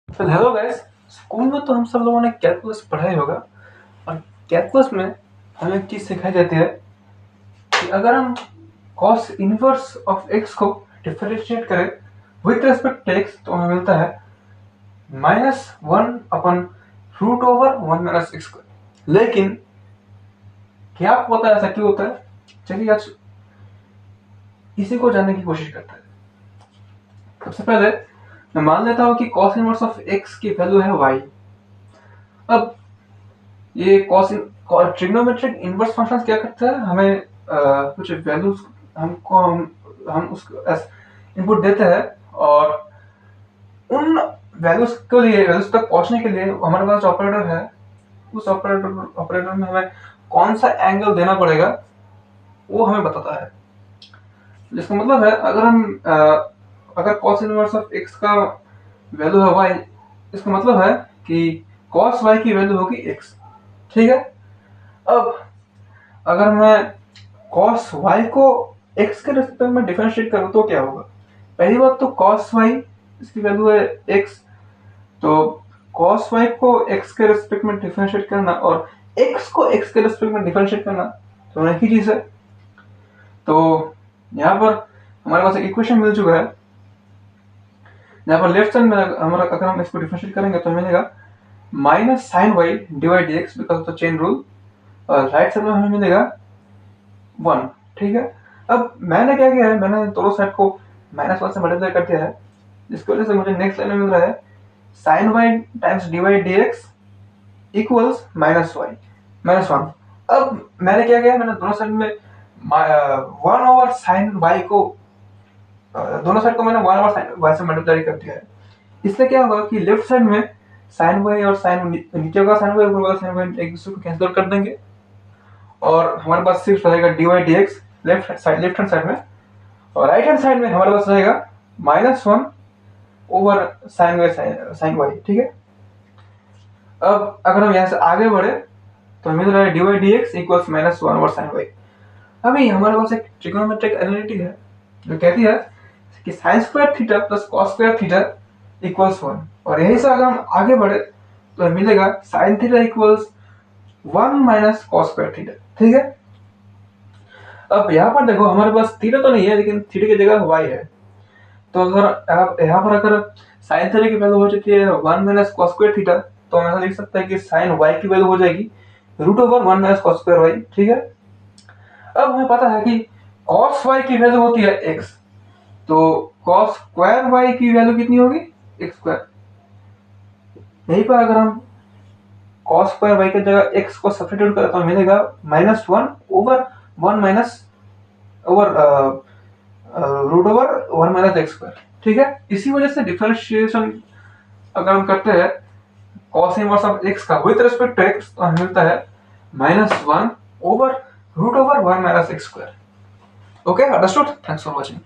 तो hello guys, school में तो हम सब लोगों ने कैलकुलस पढ़ा ही होगा। और कैलकुलस में हमें एक चीज़ सिखाई जाती है कि अगर हम कॉस इनवर्स ऑफ एक्स को डिफरेंशिएट करें विथ रेस्पेक्ट टू एक्स तो हमें मिलता है -1/√(1 - x²। लेकिन क्या आपको पता है ऐसा क्यों होता है? चलिए आज इसी को जानने की कोशिश करते हैं। सबसे पहले मैं मान लेता हूँ कि कॉस इनवर्स ऑफ एक्स की वैल्यू है y। अब ये कॉस ट्रिग्नोमेट्रिक इनवर्स फंक्शंस क्या करते हैं, हमें कुछ वैल्यूज हमको हम उसको इनपुट देते हैं और उन वैल्यूज तक पहुंचने के लिए हमारे पास जो ऑपरेटर है उस ऑपरेटर में हमें कौन सा एंगल देना पड़ेगा वो हमें बताता है। जिसका मतलब है अगर कॉस इनवर्स ऑफ एक्स का वैल्यू है y, इसका मतलब है कि कॉस y की वैल्यू होगी x। ठीक है। अब अगर मैं cos y को x के रिस्पेक्ट में डिफरेंशिएट करूं तो क्या होगा? पहली बात तो cos y इसकी वैल्यू है x, तो cos y को x के रिस्पेक्ट में डिफरेंशिएट करना और x को x के रिस्पेक्ट में डिफरेंशिएट करना तो एक ही चीज है। तो यहाँ पर हमारे पास एक इक्वेशन मिल चुका है। यहाँ पर लेफ्ट साइड में हमारा अगर हम इसको डिफरेंशिएट करेंगे तो मिलेगा -sin y divide dx because of the chain rule, और राइट साइड में हमें मिलेगा 1। ठीक है। अब मैंने क्या किया है, मैंने दोनों साइड को -1 से मल्टीप्लाई कर दिया है, जिसकी वजह से मुझे नेक्स्ट लाइन में मिल रहा है sin y times divide dx equals -1। अब मैंने क्या किया, मैंने दोनों साइड में 1/sin y को दोनों साइड को मैंने 1/sin y से मल्टीप्लाई कर दिया है। इससे क्या होगा कि लेफ्ट साइड में sin y और sin नीचे का sin y ऊपर वाला sin y एक दूसरे को कैंसिल कर देंगे और हमारे पास सिर्फ रहेगा divide dx left hand side में, और राइट हैंड साइड में हमारे पास रहेगा -1/sin y। ठीक है। अब अगर हम यहाँ से आगे बढ़े तो मिल रहा है divide dx equals -1/sin y। अभी हमारे पास एक ट्रिग्नोमेट्रिक एनालिटी है जो कहती है कि sin square theta plus cos square theta equals 1, और यही से अगर हम आगे बढ़े तो मिलेगा sin theta equals 1 - cos square theta. ठीक है। अब यहाँ पर देखो हमारे पास थीटा तो नहीं है लेकिन थीटा की जगह y है, तो अगर यहाँ पर अगर sin थीटा की वैल्यू हो जाती है 1 - cos स्क्वायर थीटा तो हम ऐसा लिख सकते हैं कि sin y की वैल्यू हो जाएगी √1 - cos स्क्वायर y। ठीक है। अब हमें पता है कि cos y की वैल्यू होती है x, तो cos स्क्वायर y की वैल्यू कितनी होगी? x²। यहीं पर अगर हम cos स्क्वायर y की जगह x को सब्स्टिट्यूट करें तो मिलेगा √1 - x²। ठीक है। इसी वजह से डिफरेंशिएशन अगर हम करते हैं cos इनवर्स ऑफ x का विद रिस्पेक्ट टू x तो हमें मिलता है -1/√1 - x²। Okay, understood. Thanks for watching.